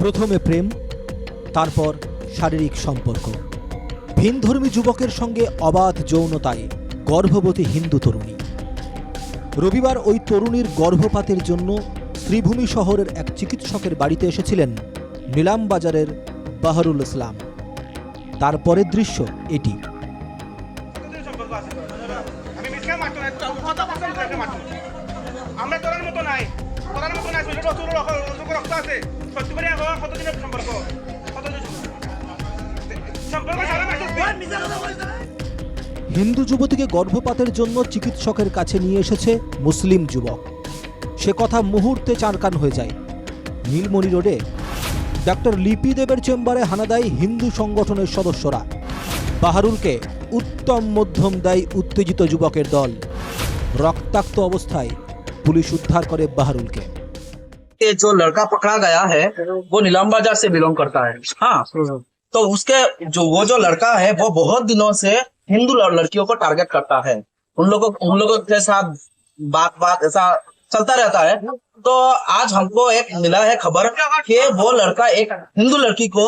প্রথমে প্রেম, তারপর শারীরিক সম্পর্ক। ভিনধর্মী যুবকের সঙ্গে অবাধ যৌনতায় গর্ভবতী হিন্দু তরুণী। রবিবার ওই তরুণীর গর্ভপাতের জন্য শ্রীভূমি শহরের এক চিকিৎসকের বাড়িতে এসেছিলেন নিলামবাজারের বাহরুল ইসলাম। তারপরের দৃশ্য এটি। হিন্দু যুবতীকে গর্ভপাতের জন্য চিকিৎসকের কাছে নিয়ে এসেছে মুসলিম যুবক। সে কথা মুহূর্তে চারকান হয়ে যায়। নীলমণি রোডে ডাক্তার লিপি দেবের চেম্বারে হানা দেয় হিন্দু সংগঠনের সদস্যরা। বাহারুলকে উত্তম মধ্যম দেয় উত্তেজিত যুবকের দল। রক্তাক্ত অবস্থায় পুলিশ উদ্ধার করে বাহারুলকে। ये जो लड़का पकड़ा गया है वो नीलाम बाजार से बिलोंग करता है। हाँ, तो उसके वो जो लड़का है वो बहुत दिनों से हिंदू लड़कियों को टारगेट करता है। उन लोगों के साथ बात ऐसा चलता रहता है। तो आज हमको एक मिला है खबर कि वो लड़का एक हिंदू लड़की को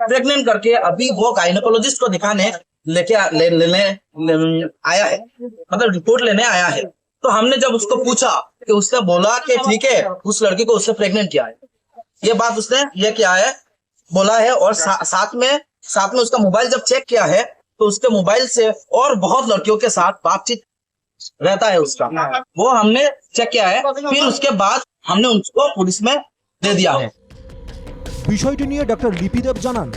प्रेग्नेंट करके अभी वो गायनेकोलॉजिस्ट को दिखाने लेने आया है, मतलब रिपोर्ट लेने आया है। तो हमने जब उसको पूछा कि उसने बोला कि ठीक है उस लड़की को उसने प्रेग्नेंट किया है, ये बात उसने ये किया है बोला है। और साथ में उसका मोबाइल जब चेक किया है तो उसके मोबाइल से और बहुत लड़कियों के साथ बातचीत रहता है उसका, वो हमने चेक किया है। फिर उसके बाद हमने उसको पुलिस में दे दिया है। বিষয়টি নিয়ে ডাক্তার লিপিদেব জানান,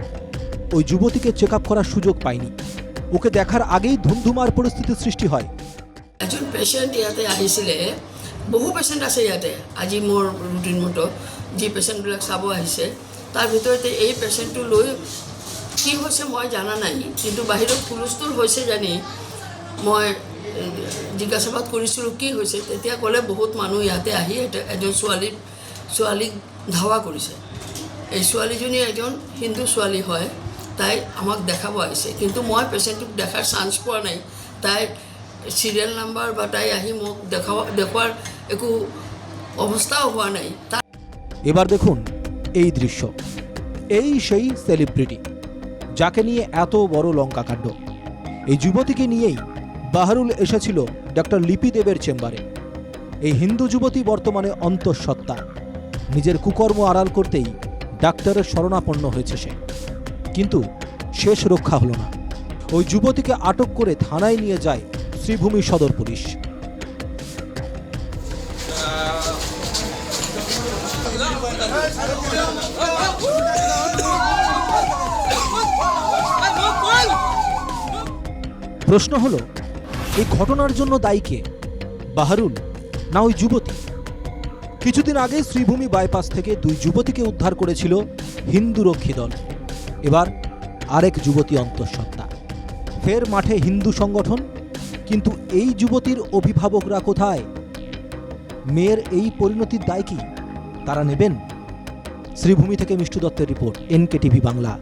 ওই যুবতীকে চেক আপ করার সুযোগ পায়নি। ওকে দেখার আগেই ধুমধুমার পরিস্থিতির সৃষ্টি হয়। এজন পেশেণ্ট ইয়াতে আহিছিলে, বহু পেশেণ্ট আছে ইয়াতে। আজি মোৰ ৰুটিন মতে যি পেশেণ্টবিলাক চাব আহিছে তাৰ ভিতৰতে এই পেশেণ্টটো লৈ কি হৈছে মই জানা নাই, কিন্তু বাহিৰত হুলস্থুল হৈছে জানি মই জিজ্ঞাসাবাদ কৰিছিলোঁ কি হৈছে। তেতিয়া ক'লে বহুত মানুহ ইয়াতে আহি এজন ছোৱালীক ধাৱা কৰিছে। এই ছোৱালীজনী এজন হিন্দু ছোৱালী হয়, তাই আমাক দেখাব আহিছে, কিন্তু মই পেশেণ্টটোক দেখাৰ চান্স পোৱা নাই। তাই সিরিয়াল নাম্বার বা তাই আহি মোক দেখুৱাৰ একো অৱস্থাও হোৱা নাই। এবার দেখুন এই দৃশ্য। এই সেই সেলিব্রিটি যাকে নিয়ে এত বড় লঙ্কাকাণ্ড। এই যুবতীকে নিয়েই বাহারুল এসেছিল ডাক্তার লিপি দেবের চেম্বারে। এই হিন্দু যুবতী বর্তমানে অন্তঃসত্ত্বা। নিজের কুকর্ম আড়াল করতেই ডাক্তারের শরণাপন্ন হয়েছে সে, কিন্তু শেষ রক্ষা হলো না। ওই যুবতীকে আটক করে থানায় নিয়ে যায় শ্রীভূমি সদর পুলিশ। প্রশ্ন হলো, এই ঘটনার জন্য দায়ী কে, বাহারুল না ওই যুবতী? কিছুদিন আগে শ্রীভূমি বাইপাস থেকে দুই যুবতীকে উদ্ধার করেছিল হিন্দু রক্ষী দল। এবার আরেক যুবতী অন্তঃসত্ত্বা। ফের মাঠে হিন্দু সংগঠন, কিন্তু এই যুবতীর অভিভাবকরা কোথায়? মেয়ের এই পরিণতির দায় কি তারা নেবেন? শ্রীভূমি থেকে মিষ্টু দত্তের রিপোর্ট, NKTV বাংলা।